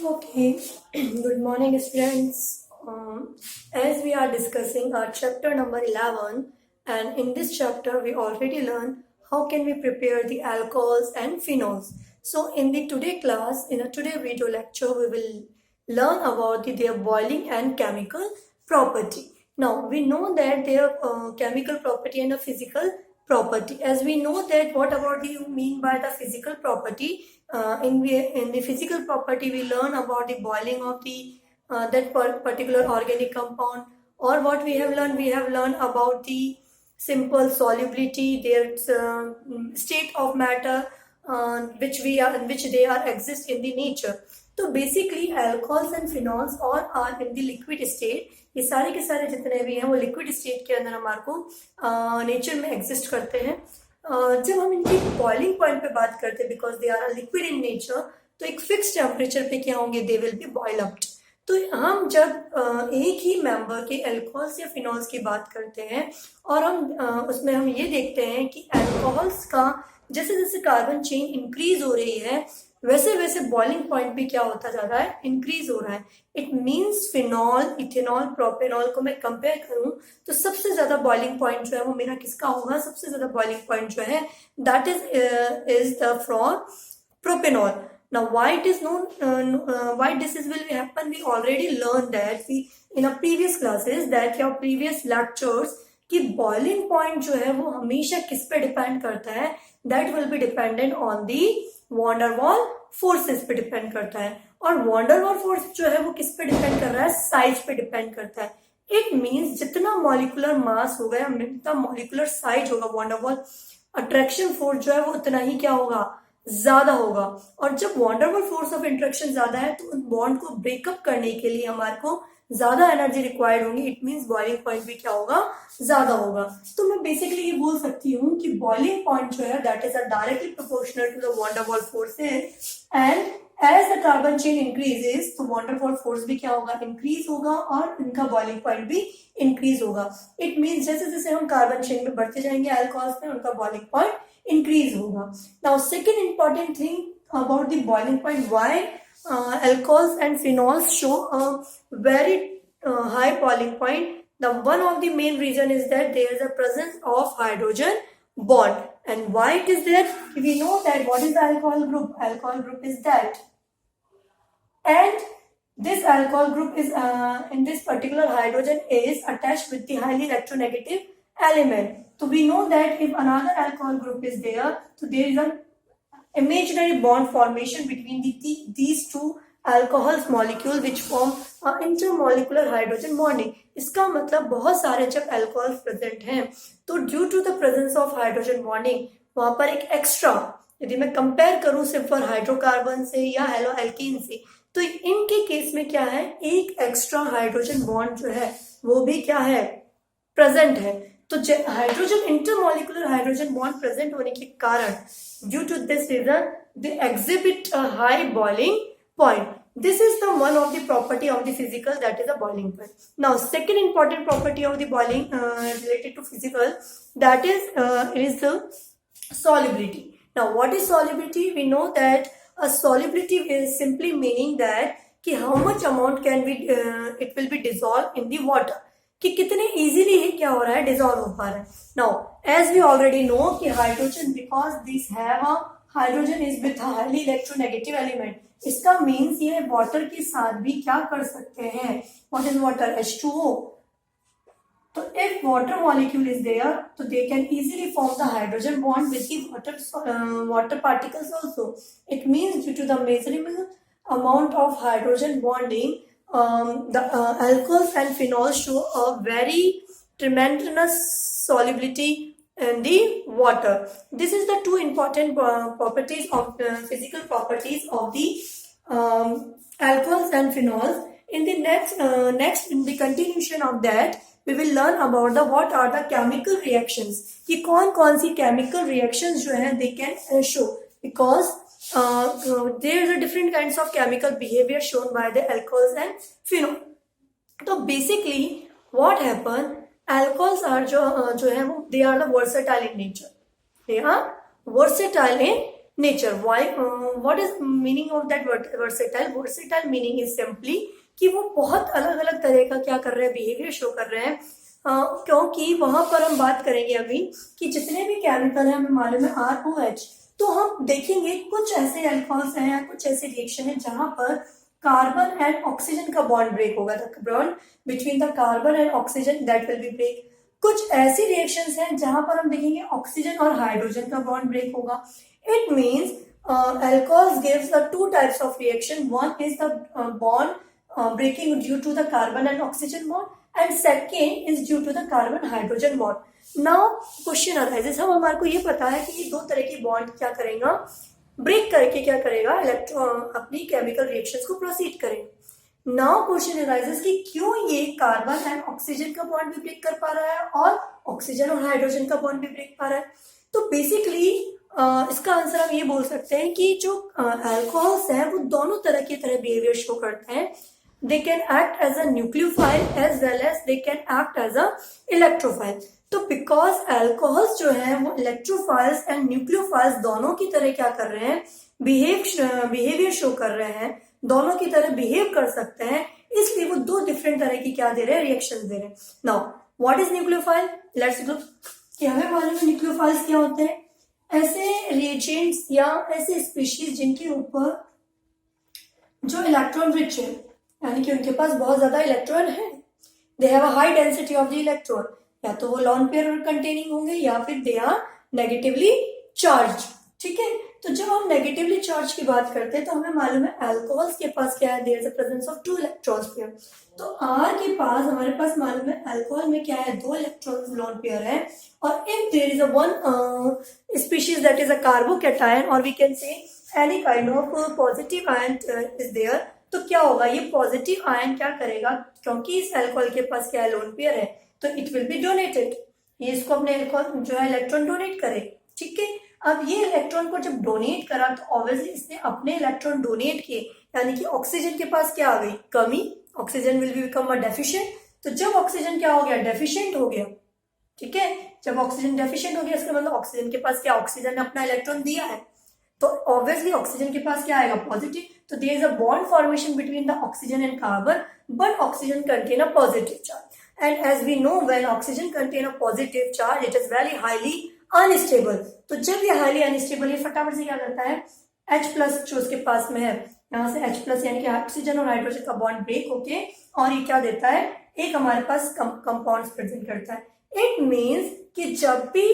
Okay, good morning, students. As we are discussing our chapter number 11, and in this chapter, we already learned how can we prepare the alcohols and phenols. So, in the today class, in a today video lecture, we will learn about their boiling and chemical property. Now, we know that their chemical property and a physical property. As we know that, what about you mean by the physical property? In the physical property, we learn about the boiling of the particular organic compound, or what we have learned about the simple solubility, their state of matter, which they are exist in the nature. तो basically alcohols and phenols और are in the liquid state, ये सारे के सारे जितने भी हैं वो लिक्विड स्टेट के अंदर हमारे को नेचर में एग्जिस्ट करते हैं. जब हम इनकी बॉइलिंग पॉइंट पे बात करते हैं, because they are liquid in nature, तो एक फिक्स टेम्परेचर पे क्या होंगे, they will be boil up. तो हम जब एक ही मेंबर के अल्कोहल्स या फिनॉल्स की बात करते हैं और हम उसमें हम ये देखते हैं कि अल्कोहल्स का जैसे जैसे कार्बन चेन इंक्रीज हो रही है, वैसे वैसे बॉइलिंग पॉइंट भी क्या होता जा रहा है, इंक्रीज हो रहा है. It means phenol, ethanol, propanol को मैं कंपेयर करूं तो सबसे ज्यादा बॉइलिंग पॉइंट जो है वो मेरा किसका होगा, सबसे ज्यादा बॉइलिंग पॉइंट जो है that is the from propanol. Now, why it is known, why this is will happen? We already learned that in our previous classes, that your previous lectures, कि boiling point जो है वो हमेशा किस पे depend करता है, that will be dependent on the van der Waal forces पे डिपेंड करता है. और van der Waal force जो है वो किस पे डिपेंड कर रहा है, साइज पे डिपेंड करता है. इट मीन्स जितना मॉलिकुलर मास होगा या जितना मॉलिकुलर साइज होगा, van der Waal attraction force जो है वो उतना ही क्या होगा, ज्यादा होगा. और जब van der Waal force of interaction ज्यादा है तो उस बॉन्ड को ब्रेकअप करने के लिए हमारे को ज्यादा एनर्जी रिक्वायर्ड होगी. इट मींस बॉइलिंग पॉइंट भी क्या होगा, ज्यादा होगा. तो मैं बेसिकली ये बोल सकती हूँ कि बॉइलिंग पॉइंट जो है that is directly proportional to the van der Waal forces, and as the carbon chain increases तो van der Waal फोर्स भी क्या होगा, इंक्रीज होगा, और इनका बॉइलिंग पॉइंट भी इंक्रीज होगा. इट मीन्स जैसे जैसे हम कार्बन चेन में बढ़ते जाएंगे अल्कोहल्स में, उनका बॉइलिंग पॉइंट increase होगा. Now, second important thing about the boiling point, why alcohols and phenols show a very high boiling point. The one of the main reason is that there is a presence of hydrogen bond. And why it is there? We know that what is the alcohol group? Alcohol group is that. And this alcohol group is in this particular hydrogen is attached with the highly electronegative element. So we know that if another alcohol group is there, so there is an imaginary bond formation between these two alcohols molecule which form intermolecular hydrogen bonding. इसका मतलब बहुत सारे जब alcohols present हैं तो due to the presence of hydrogen bonding वहां पर एक एक्स्ट्रा, यदि मैं कंपेयर करूं सिर्फ हाइड्रोकार्बन से या हेलो एल्कीन से, तो इनके केस में क्या है, एक एक्स्ट्रा हाइड्रोजन बॉन्ड जो है वो भी क्या है, प्रेजेंट है. तो hydrogen intermolecular hydrogen bond present होने के कारण due to this reason they exhibit a high boiling point. This is the one of the property of the physical, that is a boiling point. Now, second important property of the boiling related to physical, that is the solubility. Now, what is solubility? We know that a solubility is simply meaning that कि how much amount can be it will be dissolved in the water, कि कितने easily ही क्या हो रहा है, dissolve हो पा रहा है. Now as we already know कि hydrogen, because this have a hydrogen is with highly electronegative element, इसका मीन्स ये वाटर के साथ भी क्या कर सकते हैं. What is water? H2O. तो if water molecule is there तो they can easily form the hydrogen bond with the water particles also. It means due to the measurable amount of hydrogen bonding, the alcohols and phenols show a very tremendous solubility in the water. This is the two important properties of physical properties of the alcohols and phenols. In the next in the continuation of that, we will learn about the what are the chemical reactions, कि कौन सी chemical reactions जो है they can show, because there is a different kinds of chemical behavior shown by the alcohols and phenol. तो basically what happen, alcohols are जो है वो they are the versatile in nature. They are versatile in nature. Why, what is meaning of that versatile? Versatile meaning is simply कि वो बहुत अलग अलग तरह का क्या कर रहे हैं, बिहेवियर शो कर रहे हैं. क्योंकि वहां पर हम बात करेंगे अभी कि जितने भी केमिकल है हमें मालूम है ROH, तो हम देखेंगे कुछ ऐसे अल्कोहल्स हैं या कुछ ऐसे रिएक्शन है जहां पर कार्बन एंड ऑक्सीजन का बॉन्ड ब्रेक होगा. The bond between the carbon and oxygen that will be break. कुछ ऐसी रिएक्शंस हैं जहां पर हम देखेंगे ऑक्सीजन और हाइड्रोजन का बॉन्ड ब्रेक होगा. It means alcohols gives the two types of reaction. One is the bond breaking due to the carbon and oxygen bond, and second is due to the carbon hydrogen bond. Now question arises, हम हमारे को ये पता है कि ये दो तरह की बॉन्ड क्या करेगा, ब्रेक करके क्या करेगा, इलेक्ट्रॉन अपनी केमिकल रिएक्शंस को प्रोसीड करेगा. नाउ क्वेश्चन अराइजेस कि क्यों ये कार्बन एंड ऑक्सीजन का बॉन्ड भी ब्रेक कर पा रहा है और ऑक्सीजन और हाइड्रोजन का बॉन्ड भी ब्रेक पा रहा है. तो बेसिकली इसका आंसर हम ये बोल सकते हैं कि जो अल्कोहल्स हैं वो दोनों तरह की तरह बिहेवियर शो करते हैं. They can act as a nucleophile as well as they can act as a electrophile. तो बिकॉज अल्कोहल्स जो है वो इलेक्ट्रोफाइल्स एंड न्यूक्लियोफाइल्स दोनों की तरह क्या कर रहे हैं, बिहेवियर शो कर रहे हैं, दोनों की तरह बिहेव कर सकते हैं, इसलिए वो दो डिफरेंट तरह की क्या दे रहे हैं, रिएक्शन दे रहे हैं. Now what is nucleophile? Let's look कि हमें मालूम है न्यूक्लियोफाइल्स क्या होते हैं. ऐसे रिएजेंट्स या ऐसे स्पीशीज जिनके ऊपर जो इलेक्ट्रॉन रिच है, यानी कि उनके पास बहुत ज्यादा इलेक्ट्रॉन है, they have a high density of the electron. या तो वो लॉन पेयर कंटेनिंग होंगे या फिर दे आर नेगेटिवली चार्ज. ठीक है, तो जब हम नेगेटिवली चार्ज की बात करते हैं तो हमें मालूम है अल्कोहल्स के पास क्या है, there is a presence of 2 electrons pair. तो R के पास हमारे पास मालूम है अल्कोहल में क्या है, 2 इलेक्ट्रॉन लोन पेयर है. और if there is a one species that is a carbocation और we can say any kind of positive ion is there, तो क्या होगा, ये पॉजिटिव आयन क्या करेगा, क्योंकि इस अल्कोहल के पास क्या है, लोन पेयर है, तो इट विल बी डोनेटेड. ये इसको अपने अल्कोहल जो है इलेक्ट्रॉन डोनेट करे. ठीक है, अब ये इलेक्ट्रॉन को जब डोनेट करा तो ऑब्वियसली इसने अपने इलेक्ट्रॉन डोनेट किए, यानी कि ऑक्सीजन के पास क्या आ गई, कमी. Oxygen will be become a deficient. तो जब ऑक्सीजन क्या हो गया, डेफिशिएंट हो गया. ठीक है, जब ऑक्सीजन डेफिशिएंट हो गया इसका मतलब ऑक्सीजन के पास क्या, ऑक्सीजन ने अपना इलेक्ट्रॉन दिया है, तो ऑब्वियसली ऑक्सीजन के पास क्या आएगा, पॉजिटिव. तो there is a bond formation between the oxygen and carbon, but oxygen contain a positive charge. And as we know, when oxygen contain a positive charge, it is very highly unstable. तो जब ये highly unstable, ये फटाफट से क्या करता है, H plus जो उसके पास में है, यहाँ से H प्लस यानी कि ऑक्सीजन और हाइड्रोजन का बॉन्ड ब्रेक होके और ये क्या देता है, एक हमारे पास कंपाउंड्स प्रेजेंट करता है. इट मीन्स कि जब भी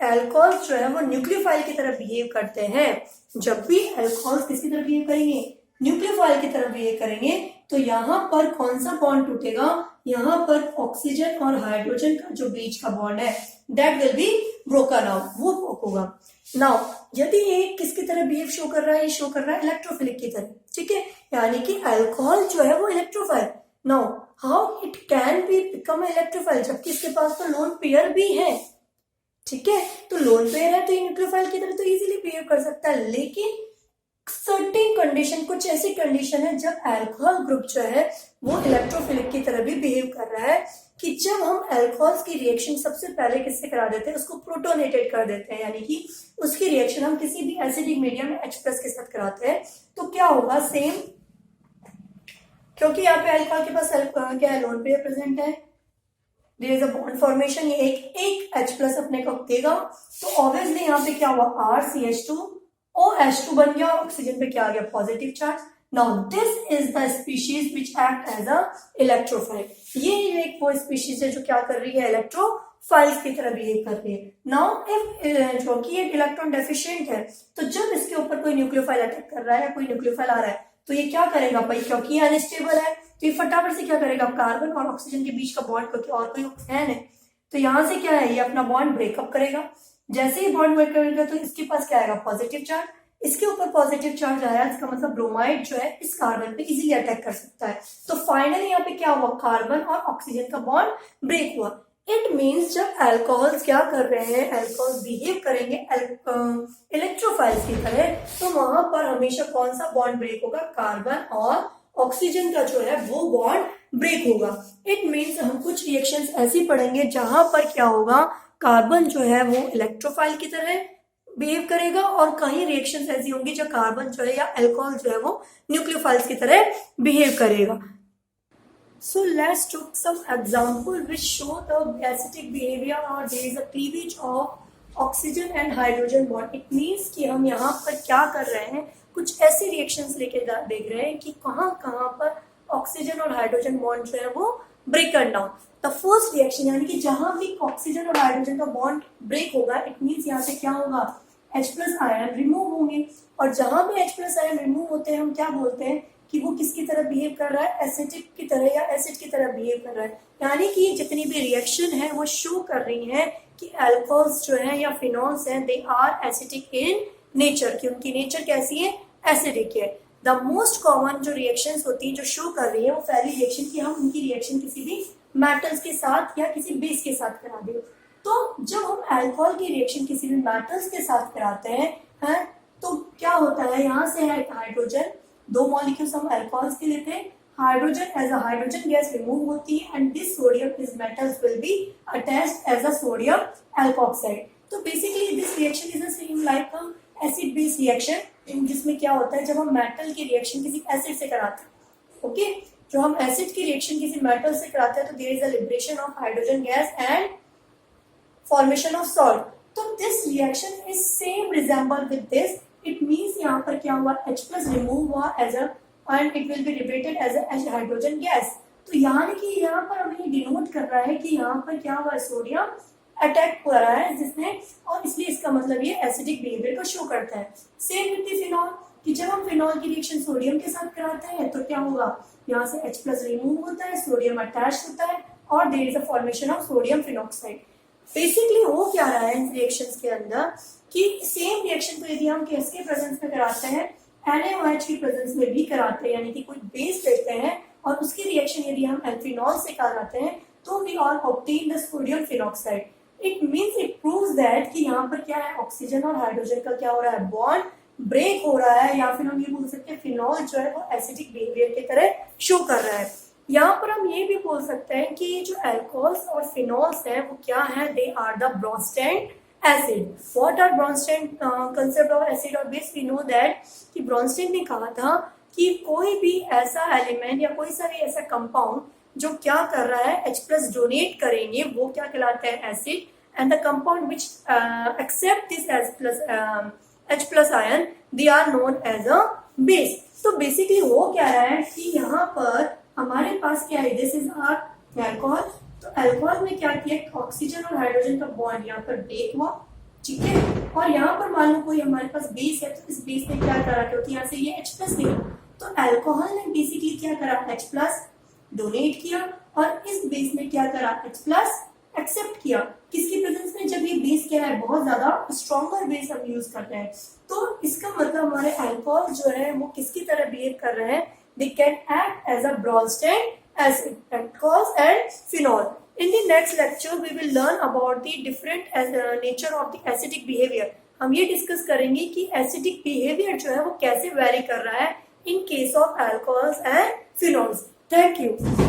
अल्कोहल्स जो है वो न्यूक्लियोफाइल की तरह बिहेव करते हैं, जब भी अल्कोहल्स किसकी तरह बिहेव करेंगे, न्यूक्लियोफाइल की तरह बिहेव करेंगे, तो यहाँ पर कौन सा बॉन्ड टूटेगा, यहाँ पर ऑक्सीजन और हाइड्रोजन का जो बीच का बॉन्ड है that will be broken out, वो होगा. नाउ यदि ये किसकी तरह बिहेव शो कर रहा है, ये शो कर रहा है इलेक्ट्रोफिलिक की तरह. ठीक है, यानी कि अल्कोहल जो है वो electrophile. Now how it can be become electrophile, जबकि इसके पास तो लोन पेयर भी है. ठीक है, तो लोन पेयर है तो ये न्यूक्लियोफाइल की तरह तो इजीली बिहेव कर सकता है. लेकिन सर्टेन कंडीशन, कुछ ऐसी कंडीशन है जब अल्कोहल ग्रुप जो है वो इलेक्ट्रोफिलिक की तरह भी बिहेव कर रहा है, कि जब हम अल्कोहल्स की रिएक्शन सबसे पहले किससे करा देते हैं, उसको प्रोटोनेटेड कर देते हैं, यानी कि उसकी रिएक्शन हम किसी भी एसिडिक मीडियम में H प्लस के साथ कराते हैं, तो क्या होगा, सेम. क्योंकि यहाँ पे अल्कोहल के पास क्या है, लोन पेयर प्रेजेंट है, there is a bond formation, ये एक H प्लस अपने को देगा, तो ऑब्वियसली यहाँ पे क्या हुआ, RCH2 OH2 बन गया, ऑक्सीजन पे क्या आ गया, positive charge. Now this is the species which act as a electrophile. ये एक वो स्पीशीज है जो क्या कर रही है, इलेक्ट्रोफाइल्स की तरह बिहेव कर रही है. नाउ इफ जो कि एक इलेक्ट्रॉन डेफिशिएंट है, तो जब इसके ऊपर कोई न्यूक्लियोफाइल अटैक कर रहा है या कोई न्यूक्लियोफाइल आ रहा है, तो ये क्या करेगा भाई, क्योंकि ये अनस्टेबल है, तो ये फटाफट से क्या करेगा, कार्बन और ऑक्सीजन के बीच का बॉन्ड, क्योंकि और कोई ऑक्सीजन है, तो यहाँ से क्या है, ये अपना बॉन्ड ब्रेकअप करेगा. जैसे ही बॉन्ड ब्रेक करेगा तो इसके पास क्या आएगा, पॉजिटिव चार्ज. इसके ऊपर पॉजिटिव चार्ज आया, इसका मतलब ब्रोमाइड जो है इस कार्बन पे इजीली अटैक कर सकता है. तो फाइनली यहाँ पे क्या हुआ, कार्बन और ऑक्सीजन का बॉन्ड ब्रेक हुआ. इट मीन्स जब अल्कोहल्स क्या कर रहे हैं, अल्कोहल्स बिहेव करेंगे इलेक्ट्रोफाइल्स की तरह, तो वहां पर हमेशा कौन सा बॉन्ड ब्रेक होगा, कार्बन और ऑक्सीजन का जो है वो बॉन्ड ब्रेक होगा. इट मीन्स हम कुछ रिएक्शंस ऐसी पढ़ेंगे जहां पर क्या होगा, कार्बन जो है वो इलेक्ट्रोफाइल की तरह बिहेव करेगा और कई रिएक्शंस ऐसी होंगी जो कार्बन जो है या अल्कोहल जो है वो न्यूक्लियोफाइल्स की तरह बिहेव करेगा. So let's take some example which show the acidic behavior or there is a cleavage of oxygen and hydrogen bond. It means कि हम यहाँ पर क्या कर रहे हैं, कुछ ऐसी रिएक्शंस लेके देख रहे हैं कि कहाँ कहाँ पर ऑक्सीजन और हाइड्रोजन बॉन्ड जो है वो break down. The first reaction यानी कि जहां भी ऑक्सीजन और हाइड्रोजन का बॉन्ड ब्रेक होगा, इट मीन्स यहाँ से क्या होगा, H प्लस आयन रिमूव होंगे. और जहां भी H प्लस आयन रिमूव होते हैं हम क्या बोलते हैं कि वो किसकी तरह बिहेव कर रहा है, एसिडिक की तरह या एसिड की तरह बिहेव कर रहा है. यानी कि जितनी भी रिएक्शन है वो शो कर रही है कि अल्कोहल्स जो है या फिनॉल्स हैं they are acidic in nature, कि उनकी नेचर कैसी है, एसिडिक है. द मोस्ट कॉमन जो रिएक्शंस होती है जो शो कर रही है वो पहली रिएक्शन की हम उनकी रिएक्शन किसी भी मेटल्स के साथ या किसी बेस के साथ करा दें. तो जब हम अल्कोहल की रिएक्शन किसी भी मेटल्स के साथ कराते हैं तो क्या होता है, यहाँ से है हाइड्रोजन, दो मॉलिक्यूल्स हम अल्कोहल्स के लेते हैं, hydrogen as a hydrogen gas remove होती है and this sodium this metals will be attached as a sodium alkoxide. तो basically this reaction is the same like a acid base reaction, जिसमें क्या होता है जब हम मेटल की रिएक्शन किसी एसिड से कराते हैं, ओके, जो हम एसिड की रिएक्शन किसी मेटल से कराते हैं तो there is a liberation of hydrogen gas and formation of salt. तो this reaction is same resemble with this. It means यहाँ पर क्या हुआ, H प्लस रिमूव हुआ as a and it will be liberated as a hydrogen gas. तो यानी कि यहाँ पर हमें डिनोट कर रहा है कि यहाँ पर क्या हुआ, सोडियम अटैक हो रहा है जिसने, और इसलिए इसका मतलब ये एसिडिक बिहेवियर को शो करता है. सेम विद द फिनॉल, कि जब हम फिनॉल की रिएक्शन सोडियम के साथ कराते हैं तो क्या होगा, यहाँ से H प्लस रिमूव होता है, सोडियम अटैच होता है और there is a formation of sodium phenoxide. Basically हो क्या रहा है इन रिएक्शंस के अंदर कि सेम रिएक्शन को यदि हम किसके प्रेजेंस में कराते हैं, NaOH की प्रेजेंस में भी कराते हैं, यानी कि कोई बेस लेते हैं और उसकी रिएक्शन यदि हम एल्फिनॉल से कराते हैं तो we are obtain the sodium phenoxide. It means it proves that कि यहाँ पर क्या है, ऑक्सीजन और हाइड्रोजन का क्या हो रहा है, बॉन्ड ब्रेक हो रहा है, या फिर हम ये बोल सकते हैं फिनॉल जो है वो एसिडिक बिहेवियर की तरह शो कर रहा है. यहाँ पर हम ये भी बोल सकते हैं कि जो अल्कोहल्स और फिनॉल्स हैं वो क्या है, they are the Bronsted acid. What are Bronsted concept of acid और बेस, वी नो दैट कि ब्रॉन्स्टेड ने कहा था कि कोई भी ऐसा एलिमेंट या कोई सा भी ऐसा कंपाउंड जो क्या कर रहा है, H प्लस डोनेट करेंगे वो क्या कहलाता है, acid. And the compound which accept this H plus ion they are known as a base. तो बेसिकली हो क्या रहा है कि यहाँ पर हमारे पास क्या है, दिस इज आवर अल्कोहल. तो अल्कोहल में क्या किया, ऑक्सीजन और हाइड्रोजन का बॉन्ड यहाँ पर ब्रेक हुआ, ठीक है, और यहाँ पर मान लो कोई हमारे पास बेस है तो इस बेस ने क्या करा, क्योंकि यहाँ से ये H प्लस निकला तो अल्कोहल ने बेसिकली क्या करा, H प्लस डोनेट किया और इस बेस ने क्या करा, H प्लस एक्सेप्ट किया. किसकी प्रेजेंस में, जब ये बेस क्या है, बहुत ज्यादा स्ट्रॉन्गर बेस हम यूज करते हैं. तो इसका मतलब हमारे अल्कोहल जो है वो किसकी तरह बिहेव कर रहे हैं, they can act as a Bronsted acid, alcohols and phenol. In the next lecture, we will learn about the different nature of the acidic behavior. हम ये डिस्कस करेंगे कि acidic behavior जो है वो कैसे vary कर रहा है in case of alcohols and phenols. Thank you.